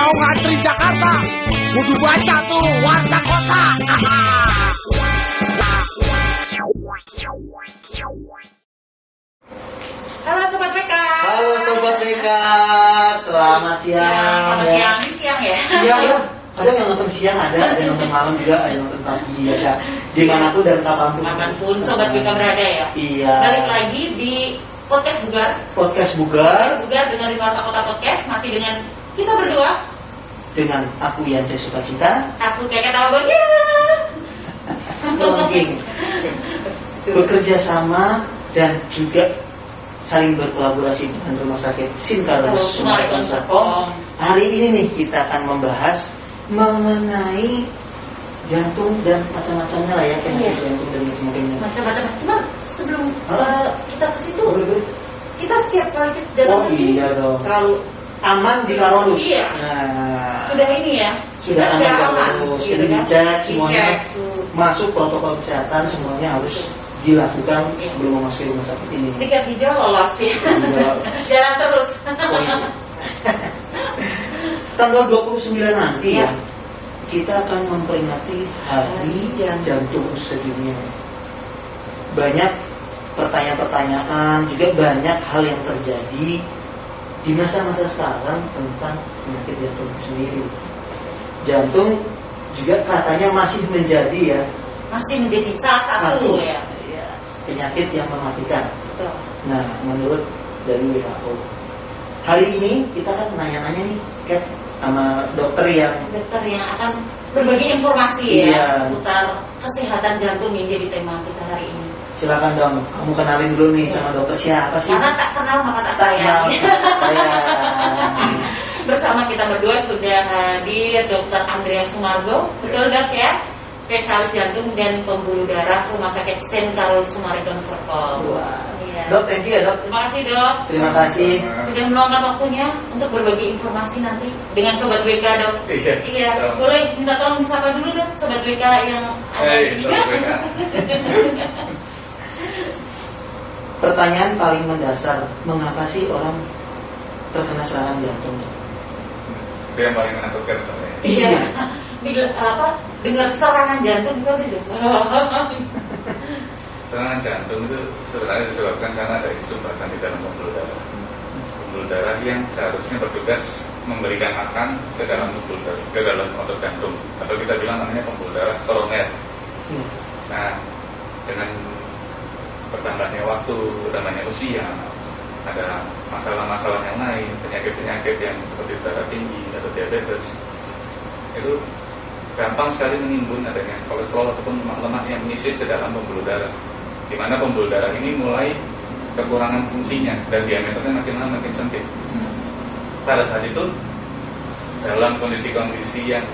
mau ngantri Jakarta, kudu baca tuh Warta Kota. Halo Sobat BK. Halo Sobat BK, selamat siang. Selamat siang, ini siang ya? Siang ya, ada yang nonton siang, ada yang nonton malam juga, ada yang nonton pagi ya. Dimanapun dan kapanpun Sobat BK berada ya. Iya. Balik lagi di Podcast Bugar. Podcast Bugar. Dengan Warta Kota Podcast, masih dengan kita berdua. Dengan aku Yance Sukacita. Aku kayak kata bahagia. Mungkin bekerja sama dan juga saling berkolaborasi dengan Rumah Sakit Sinkarus Sumarekon Serpong. Hari ini nih kita akan membahas mengenai jantung dan macam-macamnya lah ya, penyakit jantung dan macam-macamnya. Macam-macam. Cuman sebelum kita ke situ, kita setiap kali datang ke sini selalu aman di Karolus. Iya. Nah, sudah ini ya. Sudah aman. Gitu sudah kan? dicek semuanya. Masuk protokol kesehatan semuanya harus dilakukan sebelum memasuki rumah sakit ini. Sedikit hijau lolos ya. Jalan terus. Tanggal 29 nanti ya, kita akan memperingati Hari Jantung Sedunia. Banyak pertanyaan-pertanyaan, juga banyak hal yang terjadi di masa-masa sekarang tentang penyakit jantung sendiri. Jantung juga katanya masih menjadi salah satu ya penyakit yang mematikan. Betul. Nah, menurut dari WHO, hari ini kita kan nanya-nanya nih, Kat, sama dokter yang akan berbagi informasi ya seputar kesehatan jantung yang jadi tema kita hari ini. Silakan dong, kamu kenalin dulu nih sama dokter siapa sih? Karena tak kenal maka tak sayang. Bersama kita berdua sudah hadir Dr. Andrea Sumargo, betul Dok ya? Spesialis jantung dan pembuluh darah Rumah Sakit Sinkarus Sumarekon Serpong. Iya. Dok, thank you ya Dok. Terima kasih Dok. Terima kasih. Sudah meluangkan waktunya untuk berbagi informasi nanti dengan Sobat WK Dok. Iya. Boleh minta tolong disapa dulu Dok, Sobat WK yang ada di Pertanyaan paling mendasar, mengapa sih orang terkena serangan jantung? Itu yang paling menakutkan. Iya. Dengar serangan jantung juga udah. Serangan jantung itu sebenarnya disebabkan karena ada sumbatan di dalam pembuluh darah. Pembuluh darah yang seharusnya bertugas memberikan makan ke dalam otot jantung, atau kita bilang namanya pembuluh darah koroner. Nah, dengan bertambahnya waktu, bertambahnya usia, ada masalah-masalah yang lain, penyakit-penyakit yang seperti darah tinggi atau diabetes, itu gampang sekali menimbun adanya kolesterol ataupun lemak yang menyisip ke dalam pembuluh darah, di mana pembuluh darah ini mulai kekurangan fungsinya dan diameternya makin lama makin sempit. Pada saat itu, dalam kondisi-kondisi yang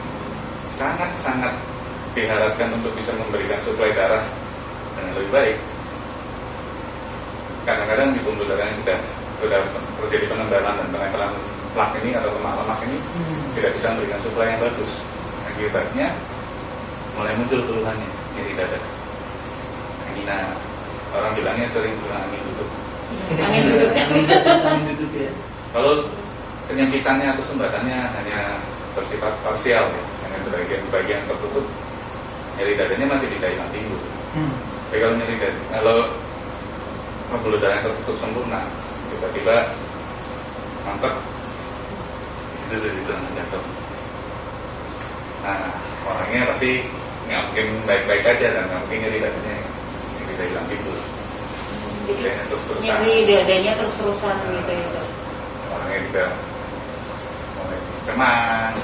sangat-sangat diharapkan untuk bisa memberikan suplai darah dengan lebih baik, kadang-kadang di pembuluh darahnya sudah terjadi penebalan dan penempelan plak ini atau lemak-lemak ini tidak bisa memberikan suplai yang bagus. Akibatnya mulai muncul keluhannya, nyeri dada, angina, orang bilangnya sering bilang angin duduk. Angin duduk ya. Kalau penyempitannya atau sumbatannya hanya bersifat parsial ya, hanya sebagian tertutup, nyeri dadanya masih bisa hilang timbul. Tapi kalau pembuluh darah tertutup sempurna, tiba-tiba mantap, itu sudah di serangan jantung. Nah, orangnya pasti nggak mungkin baik-baik aja dan nggak mungkin nyeri dadanya yang bisa hilang timbul. Jadi nyeri dadanya terus-terusan gitu ya Dok. Orangnya juga mulai cemas,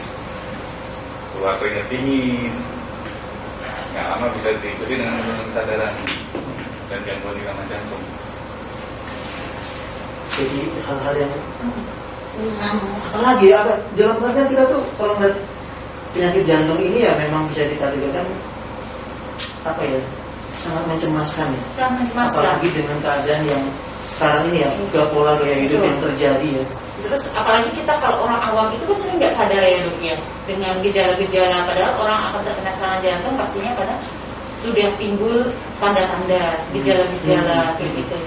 keluar keringat dingin, nggak lama bisa diikuti dengan penurunan kesadaran dan gangguan irama jantung. Jadi hal-hal yang apalagi ya, dalam artian kita tuh kalau melihat penyakit jantung ini ya memang bisa dikategorikan sangat mencemaskan ya. Sangat mencemaskan. Apalagi dengan keadaan yang sekarang ini ya, pola gaya hidup yang terjadi ya. Terus apalagi kita kalau orang awam itu kan sering nggak sadar ya Dok ya, dengan gejala-gejala, padahal orang akan terkena serangan jantung pastinya karena sudah timbul tanda-tanda gejala-gejala kayak gitu.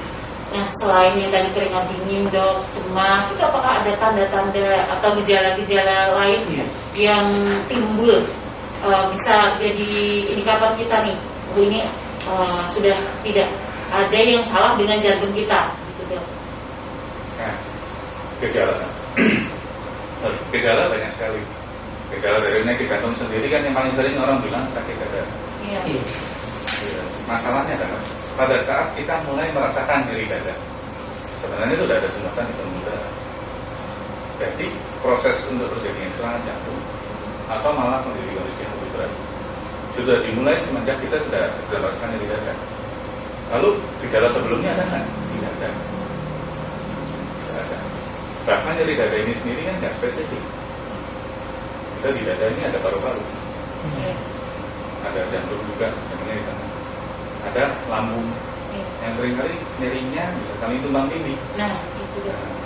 Nah, selain yang tadi keringat dingin, dok, cemas, itu apakah ada tanda-tanda atau gejala-gejala lain yang timbul bisa jadi indikator kita nih, ini sudah tidak ada yang salah dengan jantung kita, gitu dok? Nah, gejala banyak sekali. Gejala dari penyakit jantung sendiri kan yang paling sering orang bilang sakit dada. Iya. Masalahnya adalah pada saat kita mulai merasakan nyeri dada, sebenarnya sudah ada sumbatan di pembuluh darah. Jadi proses untuk terjadinya serangan jantung atau malah menjadi kondisi yang lebih berat sudah dimulai semenjak kita sudah merasakan nyeri dada. Lalu gejala sebelumnya ada kan? Tidak ada. Bahkan nyeri dada ini sendiri kan nggak spesifik. Kita di dada ini ada paru-paru, ada jantung juga yang nyeri tengah, ada lambung yang seringkali nyerinya bisa kali tumbang tindih.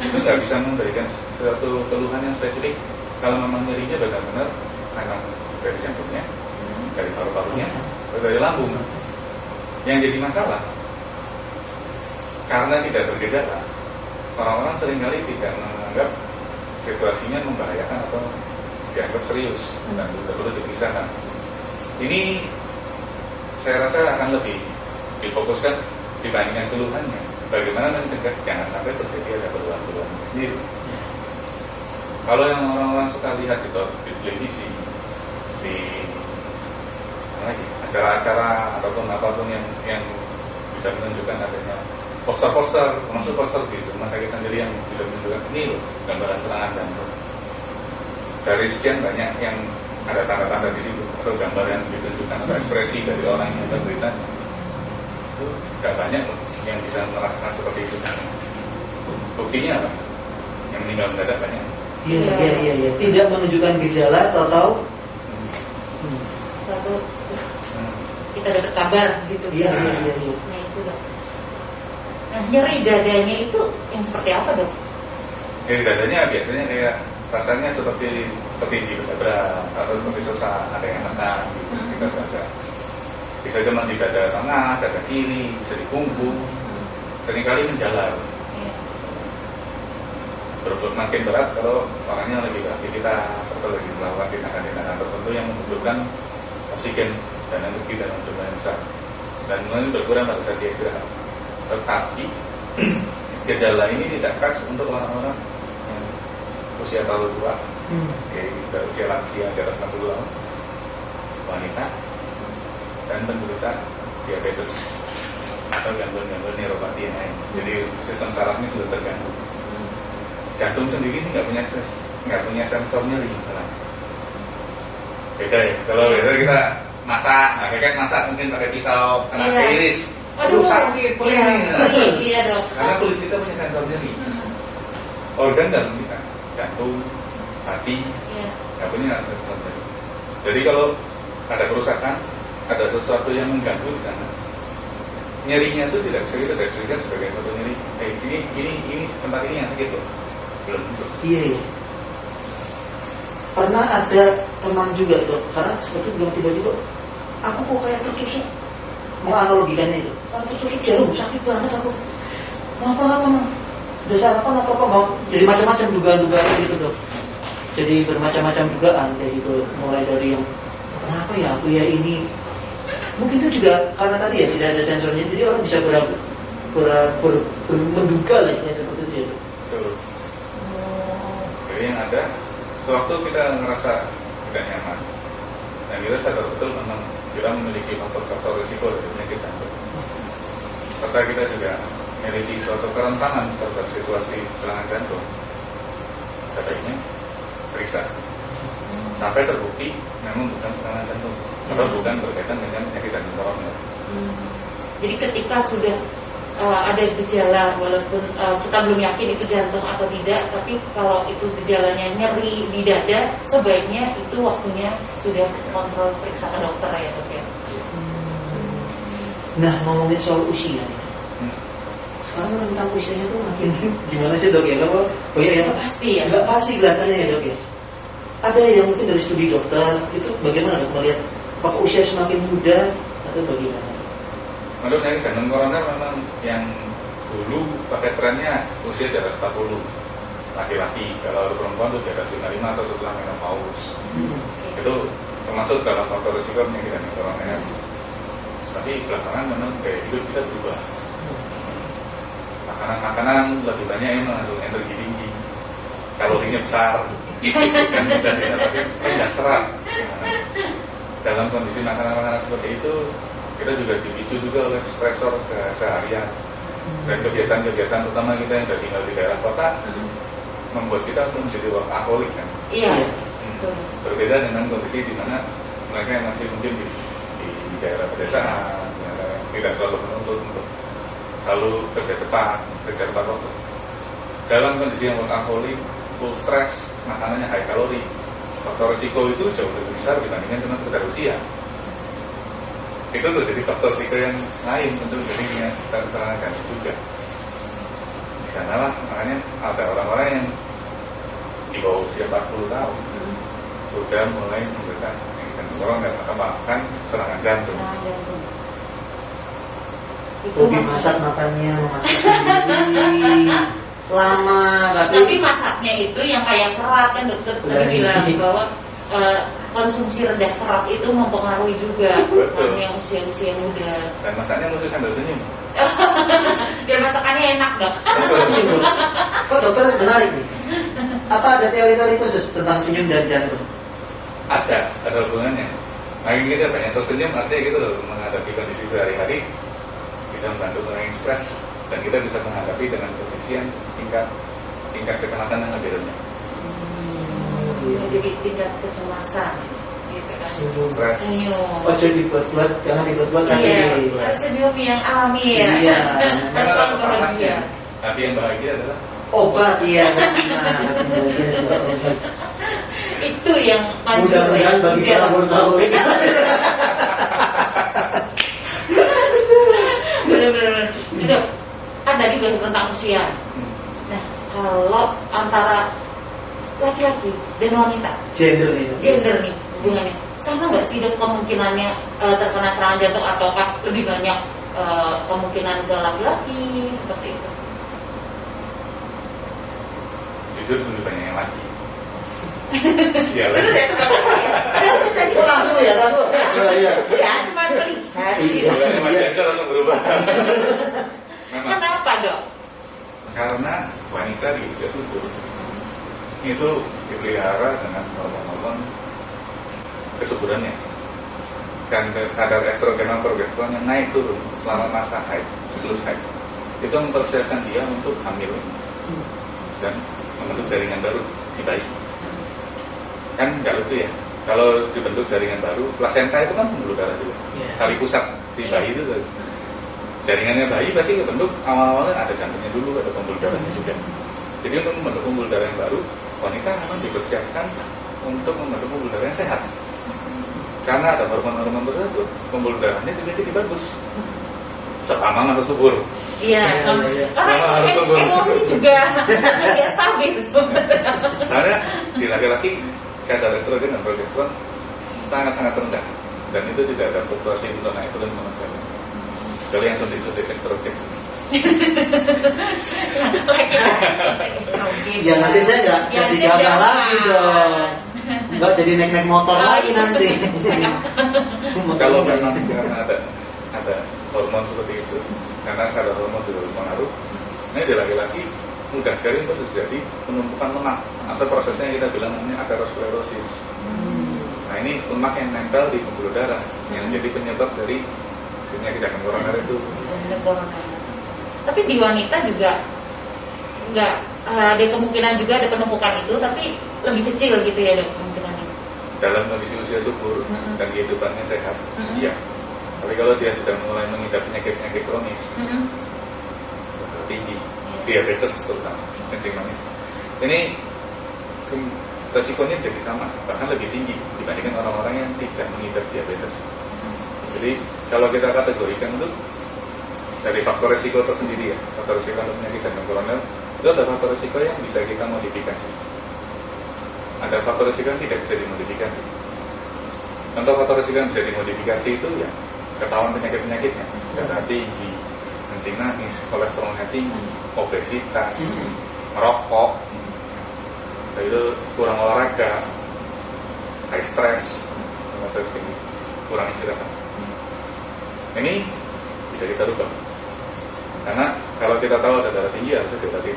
Itu nggak bisa memberikan suatu keluhan yang spesifik. Kalau memang nyerinya benar-benar akan dari jantungnya, dari paru-parunya, atau dari lambung. Yang jadi masalah karena tidak bergejala, orang-orang seringkali tidak menganggap situasinya membahayakan atau dianggap serius dan tidak perlu dipisahkan. Ini saya rasa akan lebih difokuskan dibandingkan keluhannya. Bagaimana mencegah jangan sampai terjadi ada keluhan-keluhan sendiri. Kalau yang orang-orang suka lihat di televisi, di acara-acara ataupun apapun yang bisa menunjukkan adanya poster-poster, termasuk poster di rumah sakit sendiri yang bisa menunjukkan ini loh gambaran serangan jantung. Dari sekian banyak yang ada tanda-tanda di situ atau gambar yang ditunjukkan atau ekspresi dari orang yang terderita, itu tidak banyak loh yang bisa merasakan seperti itu. Buktinya apa? Yang meninggal mendadak banyak. Iya. Tidak menunjukkan gejala, tahu-tahu kita dapat kabar gitu. Iya. Nah itu dok. Nah nyeri dadanya itu yang seperti apa dok? Nyeri dadanya biasanya kayak rasanya seperti di dada atau seperti sesak, ada yang menekan di dada. Bisa cuma di dada tengah, dada kiri, bisa di punggung, seringkali menjalar. Makin berat kalau orangnya lagi beraktivitas atau lagi melakukan tindakan-tindakan tertentu yang membutuhkan oksigen dan energi dalam jumlah yang besar, dan mulai berkurang pada saat dia istirahat. Tetapi gejala ini tidak khas untuk orang-orang yang usia terlalu tua, yaitu usia lansia di atas 60 tahun, wanita, dan penderita diabetes atau gangguan-gangguan neuropati yang lain. Jadi sistem sarafnya sudah terganggu. Jantung sendiri ini nggak punya sensor nyeri misalnya. Beda ya. Kalau beda kita masak, mungkin pakai pisau kena iris. Aduh sakit, Iya dok. Karena kulit kita punya sensor nyeri. Organ dalam kita, jantung, hati, nggak punya sensor nyeri. Jadi kalau ada kerusakan, ada sesuatu yang mengganggu di sana, nyerinya itu tidak bisa kita definisikan sebagai suatu nyeri. Ini tempat ini yang sakit loh. Belum tentu. Iya. Pernah ada teman juga dok, karena seperti bilang tiba-tiba, aku kok kayak tertusuk, menganalogikannya itu, tertusuk jarum, sakit banget aku. Kenapa ada sarapan atau apa bang? Jadi macam-macam dugaan-dugaan gitu dok. Jadi bermacam-macam dugaan kayak gitu, mulai dari yang kenapa ya aku ya ini. Mungkin itu juga karena tadi ya tidak ada sensornya, jadi orang bisa menduga lah istilahnya seperti itu ya dok. Betul. Jadi yang ada, sewaktu kita ngerasa tidak nyaman dan kita sadar betul memang kita memiliki faktor-faktor risiko dari penyakit jantung, serta kita juga memiliki suatu kerentanan terhadap situasi serangan jantung, sebaiknya periksa sampai terbukti memang bukan serangan jantung atau bukan berkaitan dengan penyakit jantung koroner. Jadi ketika sudah ada gejala, walaupun kita belum yakin itu jantung atau tidak, tapi kalau itu gejalanya nyeri di dada, sebaiknya itu waktunya sudah kontrol, periksa ke dokter ya dok ya. Nah ngomongin soal usia, sekarang tentang usianya tuh makin gimana sih dok ya? Kalau banyak yang pasti ya, nggak pasti kelihatannya ya dok ya. Ada yang mungkin dari studi dokter itu bagaimana dok melihat apakah usia semakin muda atau bagaimana? Menurut penyakit jantung koroner memang yang dulu pakai trennya usia di atas 40 laki-laki, kalau perempuan itu di atas 55 atau setelah menopause. Itu termasuk dalam faktor risiko penyakit jantung koroner. Tapi belakangan memang gaya hidup kita berubah. Makanan lebih banyak yang mengandung energi tinggi, kalorinya besar, dan tapi rendah serat. Dalam kondisi makanan-makanan seperti itu, kita juga dipicu juga oleh stresor keseharian dan kebiasaan-kebiasaan, terutama kita yang tinggal di daerah kota, membuat kita untuk menjadi workaholic kan. Iya. Berbeda dengan kondisi di mana mereka yang masih mungkin di daerah pedesaan, tidak terlalu menuntut untuk selalu kerja cepat waktu. Dalam kondisi yang workaholic, full stress, makanannya high kalori, faktor risiko itu jauh lebih besar dibandingkan dengan sekedar usia. Itu terjadi faktor risiko yang lain tentu, jadi kita terangkan juga. Di sanalah makanya ada orang-orang yang di bawah usia 40 tahun sudah mulai menderita jantung koroner atau bahkan serangan jantung. Hobi masak makannya, memasak sendiri lama, tapi masaknya itu yang kayak serat kan dokter tadi bilang bahwa konsumsi rendah serat itu mempengaruhi juga orang yang usia-usia muda. Dan masaknya mesti sambil senyum. Biar masakannya enak dok. Kok dokter menarik nih? Apa ada teori-teori khusus tentang senyum dan jantung? Ada hubungannya. Makin kita banyak tersenyum, artinya gitu loh, menghadapi kondisi sehari-hari bisa membantu mengurangi stres, dan kita bisa menghadapi dengan kondisi yang tingkat kecemasan yang lebih rendah. Jadi tingkat kecemasan gitu kan. Senyum. Oh, jadi dibuat-buat, jangan dibuat-buat. Iya, harus senyum yang alami ya. Iya. Harus selalu bahagia. Tapi yang bahagia adalah obat, iya. Itu yang mudah-mudahan bagi para workaholic. Benar-benar. Itu kan tadi udah tentang usia. Nah, kalau antara laki-laki dan wanita, gender nih hubungannya sama nggak sih dok kemungkinannya terkena serangan jantung, ataukah lebih banyak kemungkinan ke laki-laki seperti itu? jujur lebih banyak yang laki. Sialan. Padahal saya tadi langsung ya kamu. Iya. Ya, cuma melihat. Bukan Mas Janco langsung berubah. Kenapa dok? Karena wanita di usia subur itu dipelihara dengan hormon-hormon kesuburannya, dan kadar estrogen dan progesteron yang naik turun selama masa haid, siklus haid, itu mempersiapkan dia untuk hamil dan membentuk jaringan baru di bayi. Kan nggak lucu ya, kalau dibentuk jaringan baru, plasenta itu kan pembuluh darah juga, tali pusat di bayi itu jaringannya bayi pasti kebentuk awal-awalnya ada jantungnya dulu, ada pembuluh darahnya juga. Jadi untuk membentuk pembuluh darah yang baru, wanita memang dipersiapkan untuk membentuk pembuluh darah yang sehat. Karena ada hormon-hormon tersebut, pembuluh darahnya juga jadi bagus. Selama masih subur. Iya, karena emosi juga tidak stabil sebenarnya. Soalnya di laki-laki kadar estrogen dan progesteron sangat-sangat rendah, dan itu tidak ada fluktuasi untuk naik turun menurut. Kecuali yang suntik-suntik estrogen. Ya nanti saya nggak jadi gagal lagi dong, nggak jadi naik motor lagi nanti. Kalau memang karena ada hormon seperti itu, karena ada hormon itu berpengaruh, ini di laki-laki mudah sekali untuk terjadi penumpukan lemak atau prosesnya yang kita bilang namanya aterosklerosis. Nah ini lemak yang nempel di pembuluh darah yang jadi penyebab dari penyakit jantung koroner itu. Tapi di wanita juga nggak ada kemungkinan juga ada penumpukan itu, tapi lebih kecil gitu ya dok kemungkinannya. Dalam kondisi usia subur dan kehidupannya sehat, iya. Tapi kalau dia sudah mulai mengidap penyakit-penyakit kronis, tinggi, diabetes terutama, kencing manis, ini resikonya jadi sama, bahkan lebih tinggi dibandingkan orang-orang yang tidak mengidap diabetes. Jadi kalau kita kategorikan itu dari faktor risiko tersendiri ya, faktor risiko untuk penyakit jantung koroner itu ada faktor risiko yang bisa kita modifikasi, ada faktor risiko yang tidak bisa dimodifikasi. Contoh faktor risiko yang bisa dimodifikasi itu ya ketahuan penyakit-penyakitnya, darah tinggi, kencing nangis, kolesterolnya tinggi, obesitas, merokok, itu kurang olahraga, high stress, kurang istirahat. Ini bisa kita rubah. Karena kalau kita tahu ada darah tinggi harusnya diobatin.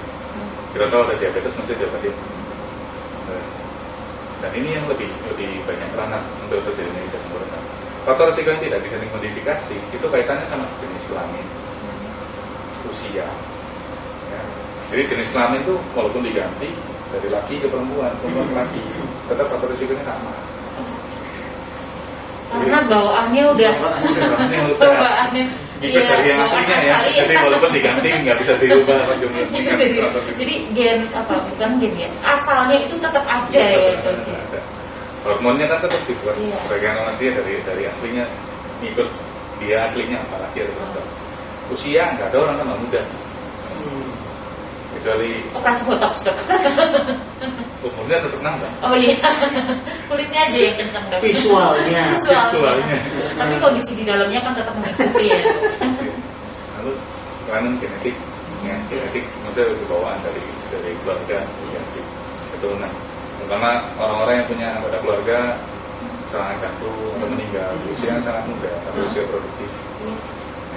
Kita tahu ada diabetes mesti diobatin. Dan ini yang lebih banyak peranan untuk terjadinya hidang tenggorokan. Faktor risiko yang tidak bisa dimodifikasi itu kaitannya sama jenis kelamin, usia. Ya. Jadi jenis kelamin itu walaupun diganti dari laki ke perempuan ke laki, tetap faktor risikonya sama. Karena bawaannya udah bawaannya ikut dari yang aslinya ya. Jadi walaupun diganti nggak bisa dirubah jadi gen apa bukan gen ya, asalnya itu tetap ada ya. Hormonnya kan tetap dibuat sebagai manusia dari aslinya, ikut dia aslinya apalagi ada perempuan. Usia nggak ada orang tambah muda, kecuali operasi botox dok. umurnya tetap nambah. Oh iya, kulitnya aja yang kencang dok. Visualnya. Tapi kondisi di dalamnya kan tetap mengikuti ya. Lalu kelainan genetik, ya, genetik maksudnya bawaan dari keluarga, genetik keturunan. Terutama orang-orang yang punya anggota keluarga serangan jantung atau meninggal di usia yang sangat muda atau usia produktif.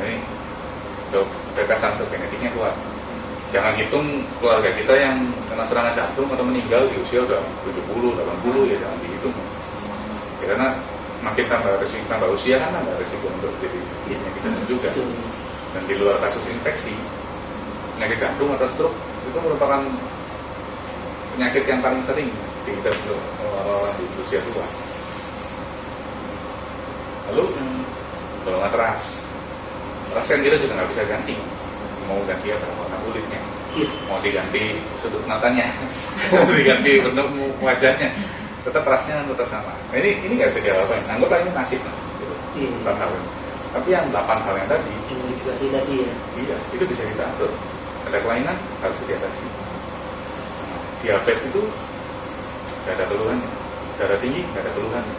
Ini berdasarkan untuk genetiknya kuat. Jangan hitung keluarga kita yang kena serangan jantung atau meninggal di usia udah 70, 80 ya jangan dihitung. Karena makin tambah usia kan tambah risiko untuk jadi penyakit jantung juga. Dan di luar kasus infeksi, penyakit jantung atau stroke itu merupakan penyakit yang paling sering diidap orang-orang di usia tua. Lalu golongan ras kan kita juga nggak bisa ganti. Mau ganti apa warna kulitnya, mau diganti sudut matanya, mau diganti bentuk wajahnya, tetap rasnya tetap sama. Nah, ini nggak bisa diapa-apain. Anggaplah ini nasib, gitu. 4 hal. Tapi yang 8 hal yang tadi, modifikasi tadi ya. Iya, itu bisa kita atur. Ada kelainan harus diatasi. Diabetes itu nggak ada keluhannya, darah tinggi nggak ada keluhannya.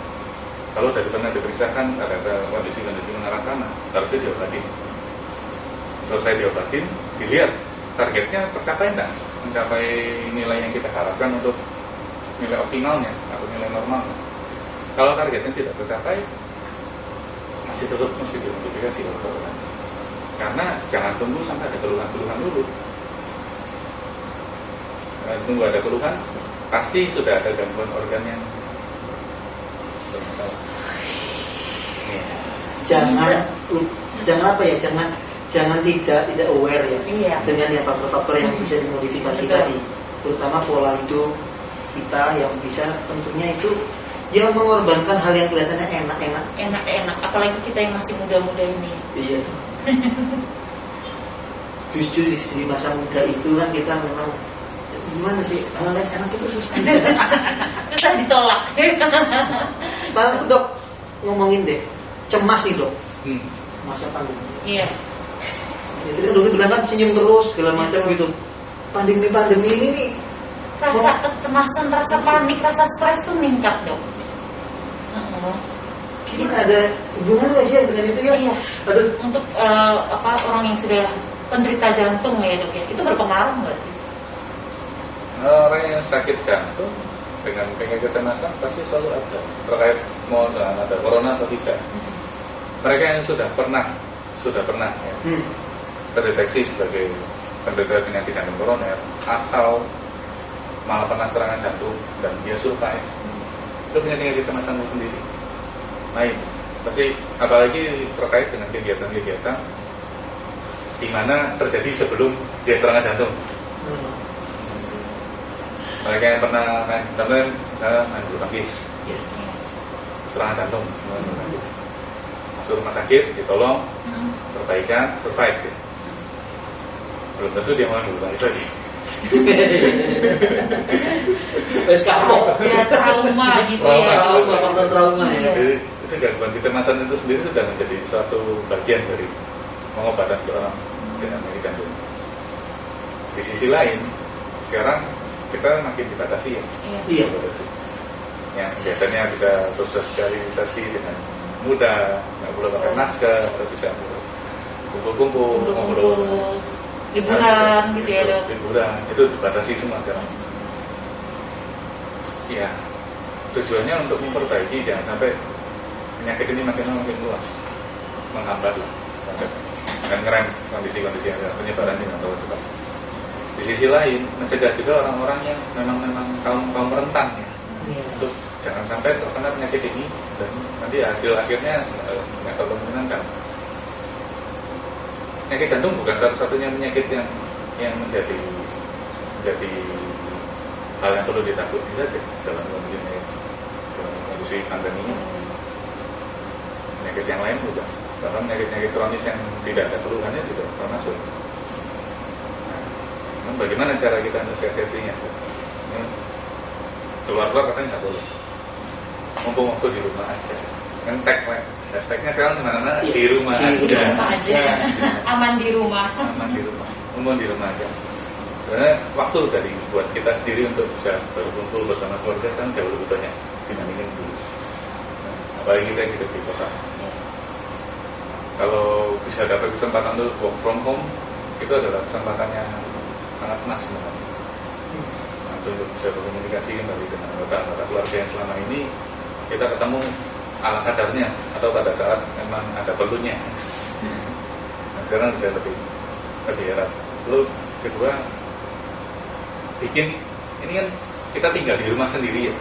Kalau dari pernah diperiksakan ada kondisi mengarah sana, harusnya diobatin. Selesai diobatin, dilihat targetnya tercapai enggak, mencapai nilai yang kita harapkan untuk nilai optimalnya atau nilai normalnya. Kalau targetnya tidak tercapai, masih tetap mesti dimodifikasi obat-obatan. Karena jangan tunggu sampai ada keluhan-keluhan dulu. Tunggu ada keluhan, pasti sudah ada gangguan organ yang bermasalah. Jangan apa ya, jangan tidak aware ya, iya, dengan yang faktor-faktor yang bisa dimodifikasi tadi, terutama pola hidup kita yang bisa tentunya itu yang mengorbankan hal yang kelihatannya enak, apalagi kita yang masih muda-muda ini. Iya. Justru di masa muda itu kan kita memang gimana sih, hal yang enak itu susah susah ditolak. Sekarang tuh dok ngomongin deh, cemas nih dok, masa pandemi. Iya. Jadi kan dokter bilang kan senyum terus segala macam gitu. Pandemi ini nih rasa kecemasan, rasa panik, rasa stres tuh meningkat dok. Gimana, ada hubungan nggak sih dengan itu ya? Iya. Ada Untuk orang yang sudah penderita jantung ya dok ya, itu berpengaruh nggak sih? Orang yang sakit jantung dengan penyakit kecemasan pasti selalu ada, terkait mau ada corona atau tidak. Mereka yang sudah pernah ya, terdeteksi sebagai penderita penyakit jantung koroner atau malah pernah serangan jantung dan dia survive, itu punya penyakit kecemasan sendiri. Lain, tapi apalagi terkait dengan kegiatan-kegiatan di mana terjadi sebelum dia serangan jantung. Mereka yang pernah main bulu tangkis, serangan jantung, masuk rumah sakit, ditolong, perbaikan, survive. Gitu. Belum tentu dia mau bulu tangkis lagi. wes kapok. Ya trauma gitu ya. Trauma ya. Jadi itu gangguan kecemasan itu sendiri sudah menjadi suatu bagian dari pengobatan orang dengan penyakit jantung. Di sisi lain, sekarang kita makin dibatasi ya. Iya. Yang biasanya bisa bersosialisasi dengan mudah, nggak perlu pakai masker, atau bisa kumpul-kumpul, ngobrol. Liburan gitu ya dok. Liburan itu dibatasi semua sekarang. Iya, tujuannya untuk memperbaiki jangan sampai penyakit ini makin luas, menghambat lah dan ngerem kondisi-kondisi yang penyebaran ini atau juga. Di sisi lain mencegah juga orang-orang yang memang kaum rentan ya, untuk jangan sampai terkena penyakit ini dan nanti hasil akhirnya nggak terlalu menyenangkan. Penyakit jantung bukan satu-satunya penyakit yang menjadi hal yang perlu ditakuti saja dalam kondisi pandemi ini. Penyakit yang lain juga, bahkan penyakit kronis yang tidak ada keluhannya juga termasuk. Nah, bagaimana cara kita mensiasatinya? Keluar-keluar katanya nggak boleh. Mumpung waktu di rumah aja. Nge-tag hashtagnya sekarang dimana-mana di rumah aja. Aman di rumah. Aman di rumah. Mumpung di rumah aja. Sebenarnya waktu dari buat kita sendiri untuk bisa berkumpul bersama keluarga kan jauh lebih banyak dibandingin dulu. Nah, apalagi kita hidup di kota. Kalau bisa dapat kesempatan untuk work from home, itu adalah kesempatan yang sangat emas sebenarnya. Nah, untuk bisa berkomunikasi kembali dengan anggota keluarga yang selama ini kita ketemu ala kadarnya atau pada saat memang ada perlunya. Nah, sekarang bisa lebih erat. Lalu kedua, bikin ini kan kita tinggal di rumah sendiri ya.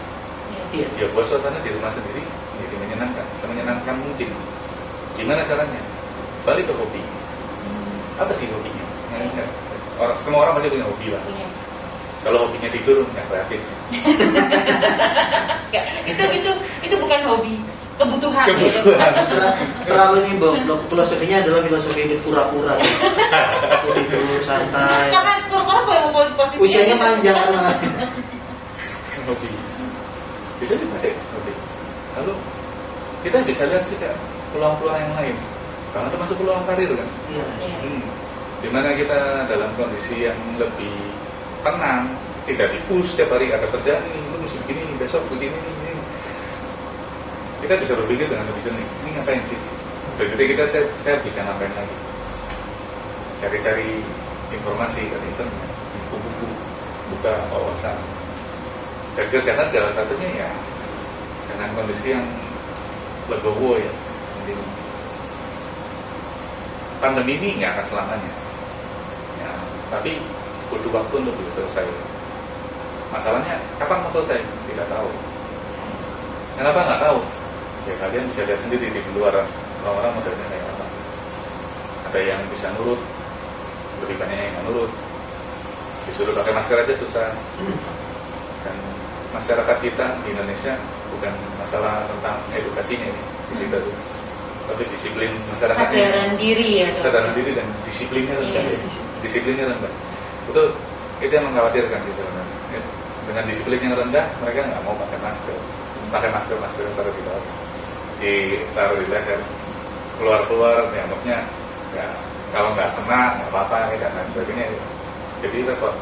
Iya. Ya buat suasana di rumah sendiri jadi menyenangkan, semenyenangkan mungkin. Gimana caranya? Balik ke hobi. Apa sih hobinya? Semua orang pasti punya hobi lah. Kalau hobinya tidur, nggak kreatif. itu bukan hobi, kebutuhan. Terlalu ini filosofinya adalah filosofi hidup pura-pura. Tidur santai. Karena orang mau posisi usianya panjang kan. Hobi bisa dipakai hobi. Lalu kita bisa lihat juga peluang-peluang yang lain, karena termasuk peluang karir kan. Iya. Dimana kita dalam kondisi yang lebih tenang, tidak di-push setiap hari ada kerjaan ini, lu mesti begini, besok begini, ini. Kita bisa berpikir dengan lebih jernih. Ini ngapain sih? Begitu kita saya bisa ngapain lagi? Cari-cari informasi dari internet, buku-buku, buka wawasan. Dan kerjaan segala satunya ya dengan kondisi yang legowo ya. Pandemi ini nggak akan selamanya, ya, tapi butuh waktu untuk bisa selesai. Masalahnya kapan mau selesai? Tidak tahu. Kenapa nggak tahu? Ya kalian bisa lihat sendiri di luar orang-orang modelnya kayak apa. Ada yang bisa nurut, lebih banyak yang nggak nurut. Disuruh pakai masker aja susah. Dan masyarakat kita di Indonesia bukan masalah tentang edukasinya ini, kita tuh, tapi disiplin masyarakat. Kesadaran diri ya. Kesadaran diri dan disiplinnya rendah. Disiplinnya rendah. Itu yang mengkhawatirkan gitu. Dengan disiplin yang rendah, mereka nggak mau pakai masker yang taruh di bawah, ditaruh di leher, keluar ya maksudnya ya, kalau nggak kena nggak apa-apa dan lain sebagainya. Jadi repot.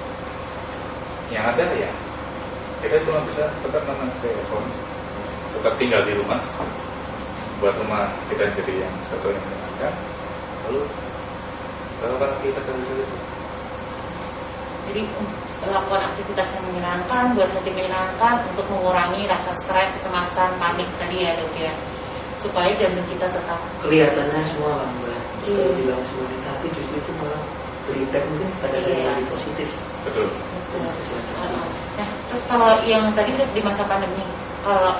Yang ada ya kita cuma bisa tetap stay at home, tetap tinggal di rumah, buat rumah kita jadi yang satu yang menyenangkan. Lalu lakukan aktivitas itu. Jadi melakukan aktivitas yang menyenangkan, buat hati menyenangkan, untuk mengurangi rasa stres, kecemasan, panik tadi ya dok ya, supaya jantung kita tetap Kelihatannya semua lambat. Iya. Bilang semuanya, tapi justru itu malah berimpact mungkin pada yang lebih positif. Betul. Nah, terus kalau yang tadi di masa pandemi, kalau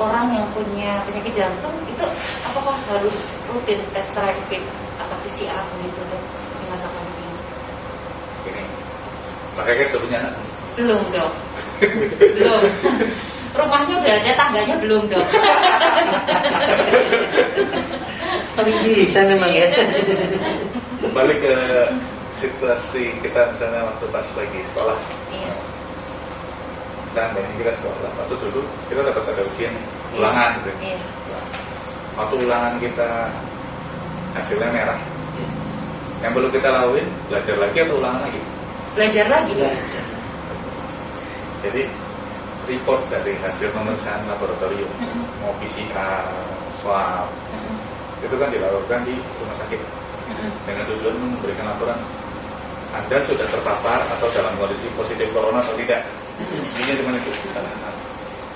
orang yang punya penyakit jantung itu apakah harus rutin tes rapid atau PCR gitu dok di masa pandemi? Ini, makanya kita punya anak. Belum dok. Belum. Rumahnya udah ada, tangganya belum dok. Paling bisa memang ya. Balik ke situasi kita misalnya waktu pas lagi sekolah. Iya. Seandainya kita sekolah, waktu dulu kita dapat ada ujian ulangan gitu. Iya. Waktu ulangan kita hasilnya merah. Yang perlu kita lakuin, belajar lagi atau ulangan lagi? Belajar lagi. Jadi report dari hasil pemeriksaan laboratorium, mau PCR, swab, itu kan dilakukan di rumah sakit dengan tujuan memberikan laporan Anda sudah terpapar atau dalam kondisi positif corona atau tidak. Intinya cuma itu.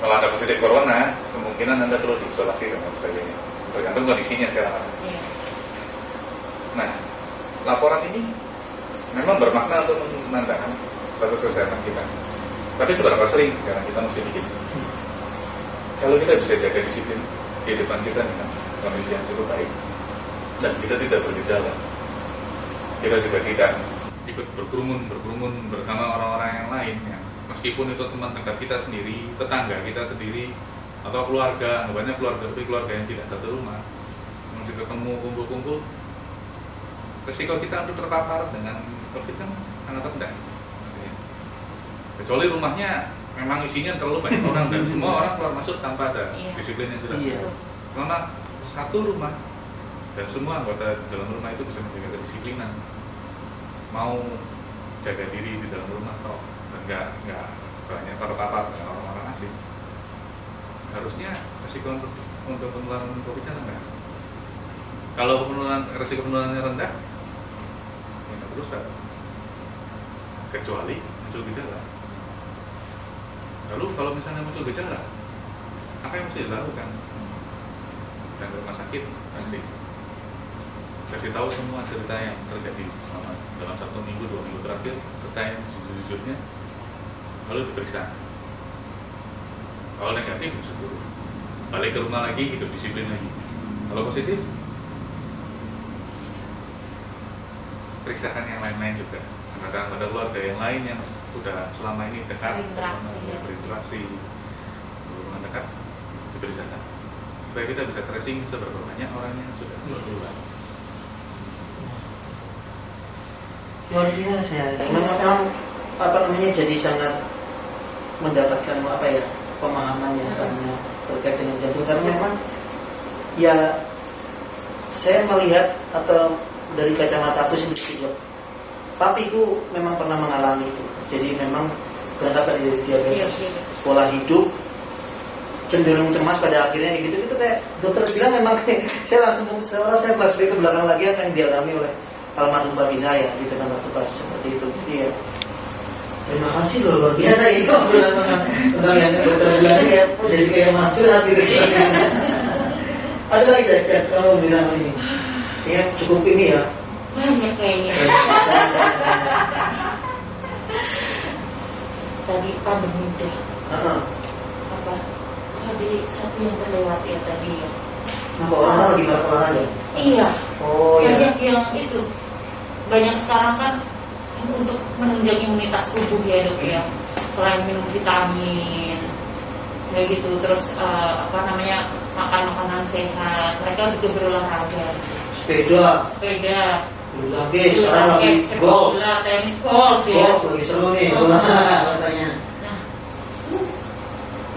Kalau Anda positif corona, kemungkinan Anda perlu diisolasi dan sebagainya. Tergantung kondisinya sekarang. Nah, laporan ini memang bermakna untuk menandakan status kesehatan kita. Tapi seberapa sering karena kita mesti bikin. Kalau kita bisa jaga disiplin kehidupan kita dengan kondisi yang cukup baik dan kita tidak bergejala, kita juga tidak ikut berkerumun bersama orang-orang yang lain ya. Meskipun itu teman dekat kita sendiri, tetangga kita sendiri, atau keluarga, banyak keluarga yang tidak satu rumah, masih ketemu kumpul-kumpul, resiko kita untuk terpapar dengan COVID kan sangat rendah. Kecuali rumahnya memang isinya terlalu banyak orang dan semua orang keluar masuk tanpa ada disiplin yang jelas. Selama satu rumah dan semua anggota dalam rumah itu bisa menjaga kedisiplinan, mau jaga diri di dalam rumah toh dan nggak banyak terpapar dengan orang-orang asing, harusnya resiko untuk penularan COVID-nya rendah. Kalau resiko penularannya rendah, ya terus kecuali muncul gejala. Lalu kalau misalnya muncul gejala, apa yang mesti dilakukan? Dan ke rumah sakit pasti kasih tahu semua cerita yang terjadi dalam 1 minggu 2 minggu terakhir, cerita yang sejujurnya, lalu diperiksa. Kalau negatif, syukur, balik ke rumah lagi, hidup disiplin lagi. Kalau positif, periksakan yang lain-lain juga. Ada keluarga yang lain yang sudah selama ini dekat, berinteraksi, hubungan dekat, diperiksakan supaya kita bisa tracing seberapa banyak orang yang sudah tertular. Luar biasa ya. Memang apa namanya jadi sangat mendapatkan pemahaman yang banyak terkait dengan jantung, karena memang ya saya melihat atau dari kacamata aku sendiri juga, papiku memang pernah mengalami itu. Jadi memang berangkat dari diabetes, pola hidup cenderung cemas, pada akhirnya gitu. Itu kayak dokter bilang memang saya langsung saya flashback ke belakang lagi apa yang dialami oleh almarhum babi saya gitu kan waktu pas seperti itu. Jadi ya terima kasih loh, luar biasa ini obrolan tentang yang dokter bilang ini ya, jadi kayak mampir hati gitu. Ada lagi ya kalau misalnya ini ya cukup ini ya. Banyak kayaknya. Tadi pandemi udah. Apa? Ada satu yang terlewat ya tadi ya. Nampak orang lagi berolahraga. Iya. Oh iya. Banyak yang itu. Banyak sekarang kan untuk menunjang imunitas tubuh ya dok ya. Selain minum vitamin, kayak gitu. Terus makan makanan sehat. Mereka juga berolahraga. Sepeda. Bulu tangkis, golf, tenis golf ya. Golf lagi seru nih, katanya. Nah,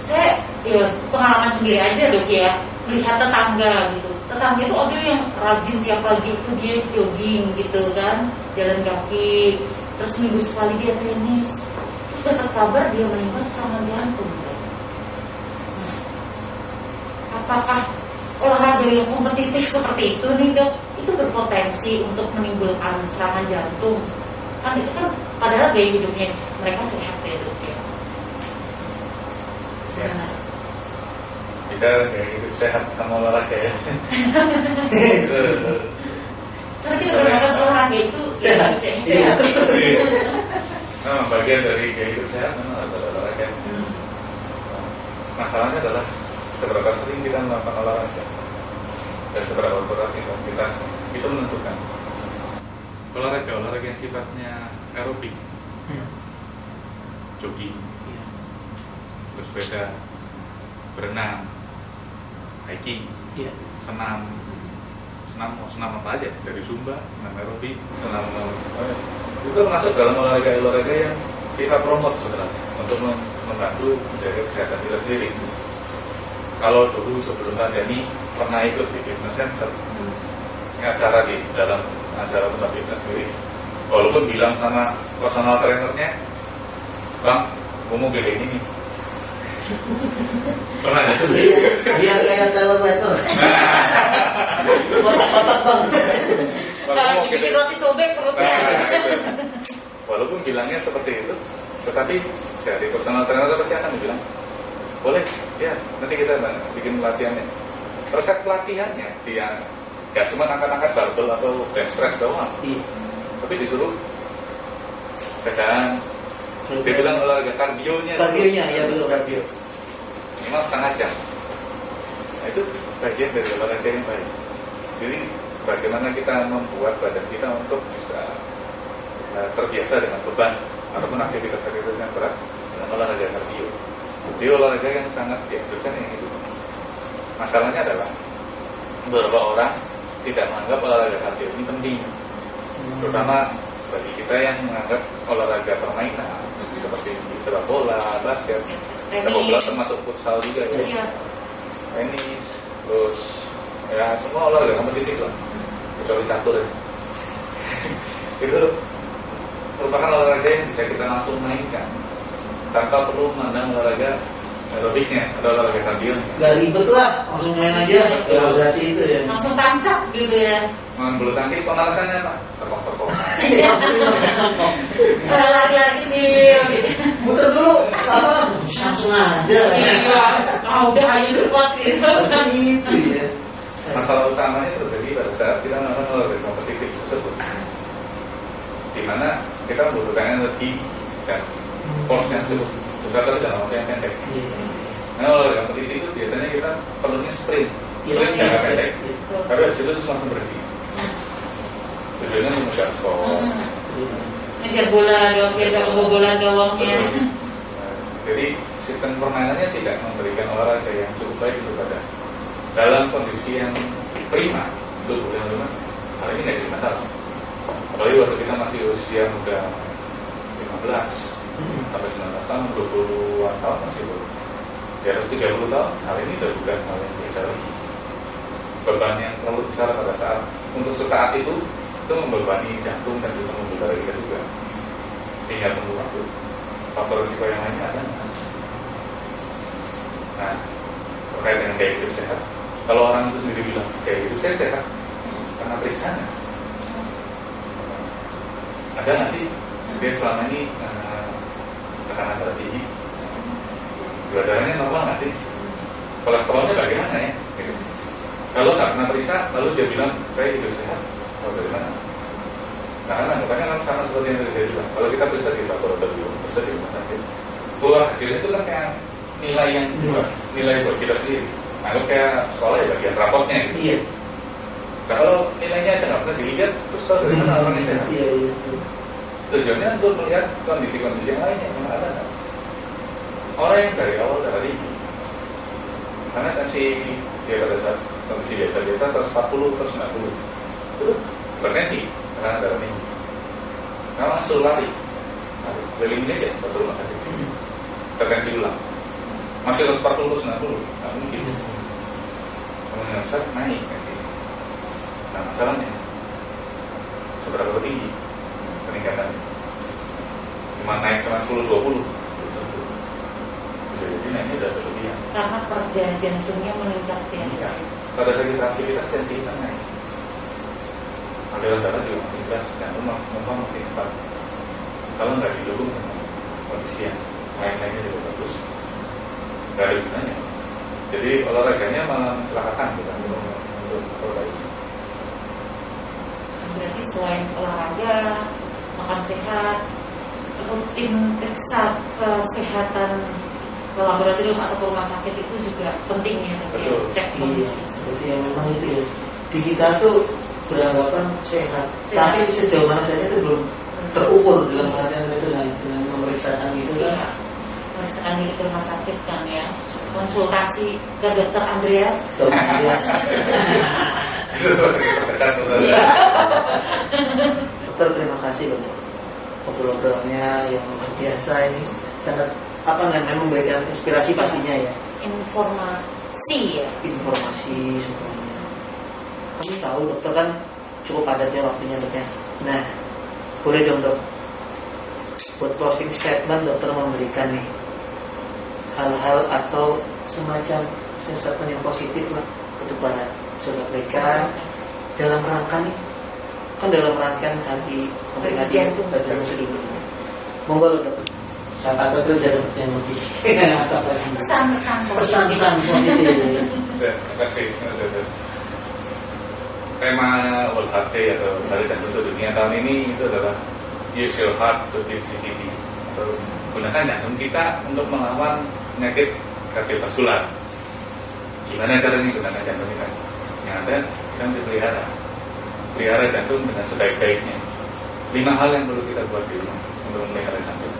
saya ya pengalaman sendiri aja dok ya, melihat tetangga gitu. Tetangga itu ada yang rajin tiap pagi itu dia jogging gitu kan, jalan kaki. Terus minggu sekali dia tenis. Terus dapat kabar dia meninggal serangan jantung. Nah, apakah olahraga yang kompetitif seperti itu nih dok, itu berpotensi untuk menimbulkan serangan jantung? Kan itu kan padahal gaya hidupnya mereka sehat ya dok ya. Benar. Kita gaya hidup sehat sama olahraga ya. Karena kita berangkat olahraga itu sehat. Nah, bagian dari gaya hidup sehat memang ada olahraga. Masalahnya adalah seberapa sering kita melakukan olahraga dan seberapa berat intensitas itu menentukan. Olahraga yang sifatnya aerobik, jogging, bersepeda, berenang, hiking, senam apa aja, dari zumba, senam aerobik, senam itu termasuk dalam olahraga yang kita promote sebenarnya untuk membantu menjaga kesehatan kita sendiri. Kalau dulu sebelum pandemi pernah ikut di fitness center, acara di dalam acara tempat fitness sendiri, walaupun bilang sama personal trainernya, bang, gue mau gede ini nih. Pernah ya? Iya kayak teller letter. kotak-kotak banget. Kalau dibikin roti sobek perutnya. Nah, gitu. Walaupun bilangnya seperti itu, tetapi dari personal trainer pasti akan bilang, boleh, ya nanti kita bikin pelatihannya. Resep pelatihannya dia nggak cuma angkat-angkat barbel atau bench press doang, Iya. tapi disuruh sepedaan. Dia bilang olahraga kardionya. Kardionya, ya betul kardio. Minimal setengah jam. Nah, itu bagian dari olahraga yang baik. Jadi bagaimana kita membuat badan kita untuk bisa terbiasa dengan beban ataupun aktivitas yang berat dengan olahraga kardio. Jadi olahraga yang sangat dianjurkan yang itu. Masalahnya adalah beberapa orang tidak menganggap olahraga kardio ini penting, terutama bagi kita yang menganggap olahraga permainan seperti sepak bola, basket, sepak bola termasuk futsal juga ya. Iya. Tenis, terus ya semua olahraga kompetitif lah, kecuali catur ya. Itu merupakan olahraga yang bisa kita langsung mainkan tanpa perlu memandang olahraga aerobiknya atau olahraga kardionya. Gak ribet lah, langsung main aja. Ya berarti itu ya. Langsung tancap gitu ya. Main bulu tangkis pemanasannya apa? Terkong-terkong. Lari-lari kecil gitu. Muter dulu, apa? Langsung aja. Iya, udah ayo cepat gitu. Itu ya. Masalah utamanya terjadi pada saat kita melakukan olahraga kompetitif tersebut, di mana kita membutuhkan energi dan force yang cukup besar tapi dalam waktu yang pendek. Nah, olahraga kompetisi itu biasanya kita perlunya sprint jangka pendek, tapi habis itu langsung berhenti. Tujuannya mengejar skor. Ngejar bola doang, biar gak kebobolan doangnya. Jadi sistem permainannya tidak memberikan olahraga yang cukup baik untuk badan. Dalam kondisi yang prima untuk teman-teman, hal ini tidak jadi masalah. Apalagi waktu kita masih usia muda 15 sampai 19 tahun, 20-an tahun masih belum. Di atas 30 tahun, hal ini sudah bukan hal yang biasa lagi. Beban yang terlalu besar pada saat untuk sesaat itu membebani jantung dan sistem udara kita juga. Tinggal tunggu waktu. Faktor risiko yang lainnya ada. Nah, terkait dengan gaya hidup sehat. Kalau orang itu sendiri bilang gaya hidup saya sehat, karena periksanya. Ada nggak sih dia selama ini tekanan darah tinggi? Gula darahnya normal nggak sih? Kolesterolnya bagaimana ya? Gitu. Kalau nggak pernah periksa, lalu dia bilang saya hidup sehat. Oh, dari mana? Nah, makanya kan sama seperti yang tadi saya bilang. Kalau kita periksa di laboratorium, periksa di rumah sakit, bahwa hasilnya itu kan kayak nilai yang nilai buat kita sendiri. Anggap kayak sekolah ya bagian rapotnya gitu. Iya. Nah, kalau nilainya aja nggak pernah dilihat, terus tahu dari mana orangnya sehat. Iya. Tujuannya untuk melihat kondisi-kondisi yang lainnya yang ada. Orang yang dari awal darah tinggi, karena tensi dia pada saat kondisi biasa 140 atau 90, itu bertensi karena darah tinggi. Nah, langsung lari, keliling ini aja ke rumah sakit, tertensi ulang. Masih 140 atau 90, nggak mungkin. Kemudian besar naik tensi. Nah, masalahnya seberapa tinggi peningkatannya? Cuma naik cuma 10-20. Jadi naiknya udah berlebihan. Karena kerja jantungnya meningkat ya. Iya. Pada saat kita aktivitas tensi kita naik. Aliran darah juga makin keras, jantung makin cepat. Kalau nggak didukung dengan kondisi yang lain-lainnya juga bagus, nggak ada gunanya. Jadi olahraganya malah mencelakakan bukan untuk memperbaiki. Berarti selain olahraga, makan sehat, rutin periksa kesehatan ke laboratorium atau ke rumah sakit itu juga penting ya, Betul. cek kondisi. Berarti yang memang itu ya. Di kita tuh beranggapan sehat. Tapi sejauh mana saja itu belum terukur dalam artian itu dengan memeriksakan itu kan. Iya, memeriksakan diri ke rumah sakit kan ya. Konsultasi ke dokter Andreas. Dokter, terima kasih untuk ngobrol-ngobrolnya yang luar biasa ini, sangat memang memberikan inspirasi pastinya ya. Informasi ya. Informasi semuanya. Kami tahu dokter kan cukup padat ya waktunya dokter. Nah, boleh dong dok, buat closing statement dokter memberikan nih hal-hal atau semacam statement yang positif lah untuk para sobat mereka dalam rangka nih, kan dalam rangkaian hari memperingati jantung sedunia. Monggo Dok. Siapa tahu itu jadi yang lebih pesan-pesan positif. Terima kasih. Tema World Heart Day atau Hari Jantung Sedunia tahun ini itu adalah Use Your Heart to Beat CKD, atau gunakan jantung kita untuk melawan penyakit kardiovaskular. Gimana caranya gunakan jantung kita? Yang ada kita mesti pelihara jantung dengan sebaik-baiknya. 5 hal yang perlu kita buat di rumah untuk memelihara jantung.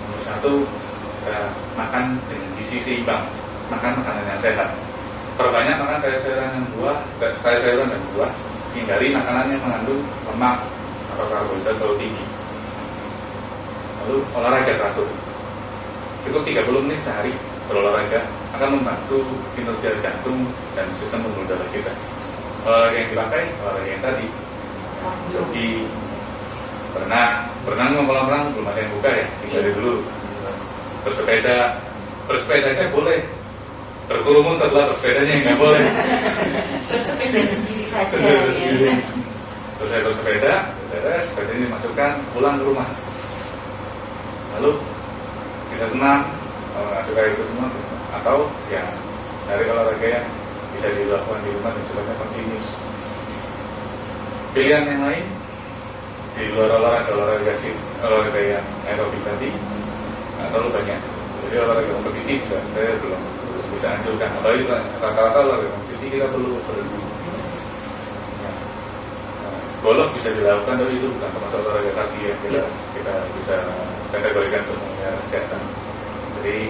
Nomor 1, makan dengan gizi seimbang, makan makanan yang sehat. Perbanyak makan sayur-sayuran dan buah. Hindari makanan yang mengandung lemak atau karbohidrat terlalu tinggi. Lalu olahraga teratur. Cukup 30 menit sehari berolahraga akan membantu kinerja jantung dan sistem pembuluh darah kita. Olahraga yang dipakai, olahraga yang tadi, jogging, berenang kolam renang belum ada yang buka ya, hindari dulu. Bersepeda aja boleh. Berkerumun setelah bersepedanya nggak boleh. Bersepeda sendiri saja. Selesai bersepeda, sepeda ini dimasukkan, pulang ke rumah. Lalu bisa senam, kalau nggak suka itu semua, atau ya dari olahraga yang bisa dilakukan di rumah dan sifatnya kontinus. Pilihan yang lain di luar olahraga yang aerobik tadi terlalu banyak. Jadi olahraga kompetisi juga saya belum bisa anjurkan. Apalagi rata-rata olahraga kompetisi kita perlu berhenti. Golf bisa dilakukan, tapi itu bukan termasuk olahraga kaki yang kita bisa kategorikan untuk memelihara kesehatan. Jadi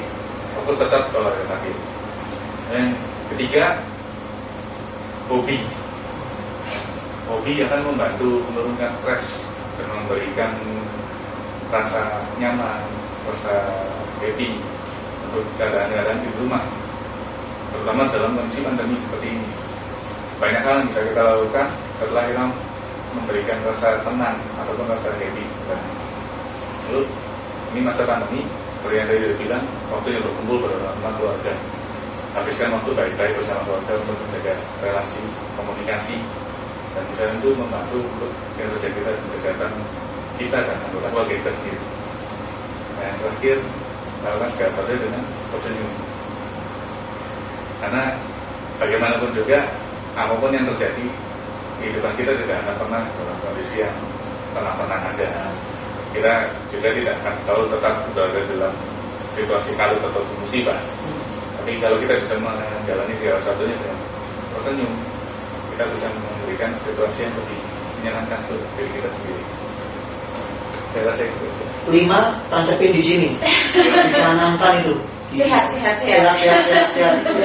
fokus tetap olahraga kaki. Yang ketiga, hobi akan membantu menurunkan stres dan memberikan rasa nyaman, rasa happy untuk keadaan-keadaan di rumah, terutama dalam kondisi pandemi seperti ini. Banyak hal yang bisa kita lakukan setelah kita memberikan rasa tenang ataupun rasa happy. Lalu ini masa pandemi, seperti yang tadi bilang, waktu yang berkumpul bersama keluarga. Habiskan waktu baik-baik bersama keluarga untuk menjaga relasi, komunikasi, dan bisa itu membantu untuk kinerja kita dan kesehatan kita dan anggota keluarga kita sendiri. Nah, yang terakhir, lakukan segala sesuatu dengan tersenyum. Karena bagaimanapun juga, apapun yang terjadi, kehidupan kita tidak akan pernah dalam kondisi yang tenang-tenang aja. Kita juga tidak akan selalu tetap berada dalam situasi kalut atau musibah. Tapi kalau kita bisa menjalani segala satunya dengan tersenyum, kita bisa memberikan situasi yang lebih menyenangkan untuk diri kita sendiri. Saya rasa itu. 5 tancapin di sini, ditanamkan itu. Sehat.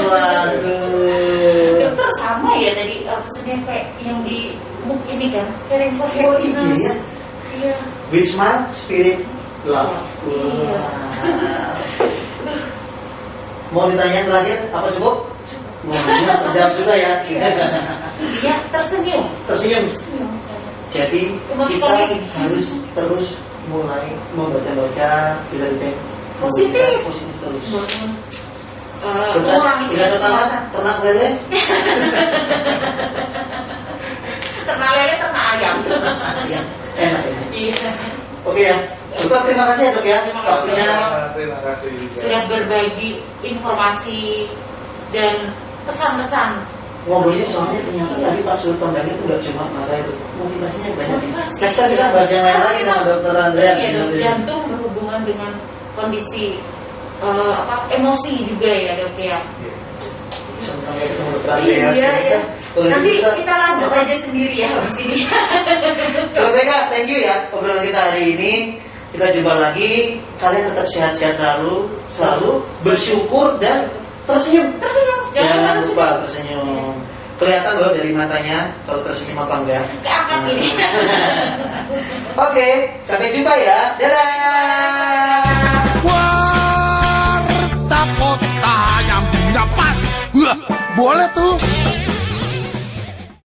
Waduh. Dokter sama ya tadi pesannya kayak yang di MOOC ini kan, caring for Oh happiness. iya. Iya. With smile, spirit, love. Iya. Mau ditanya terakhir apa cukup? Jawab juga ya. Iya, tersenyum. Tersenyum. Jadi kita harus terus mulai membaca bila Positif terus. Mengurangi Tidak ternak lele. ternak lele, ternak ayam. Ya, enak ya. Iya. Oke ya. Dokter, terima kasih ya Dok ya. Waktunya Terima kasih. Sudah berbagi informasi dan pesan-pesan. ngobrolnya soalnya ternyata tadi Pak Sudut Pandang itu nggak cuma masalah itu, motivasinya banyak. Motivasi. Next time kita bahas yang lain lagi sama Dokter Andreas. Iya, Dok. Jantung berhubungan dengan kondisi emosi juga ya Dok ya. Sampai ketemu Dokter Andreas. Iya. Kalau Nanti gitu kita lanjut aja sendiri ya habis ini. selesai Kak, thank you ya obrolan kita hari ini. Kita jumpa lagi. Kalian tetap sehat-sehat selalu bersyukur dan tersenyum. Tersenyum. Jangan lupa tersenyum. Kelihatan loh dari matanya kalau tersenyum apa enggak. Keangkat ini. Oke, sampai jumpa ya. Dadah. Warta kota yang punya pas. Wah, boleh tuh.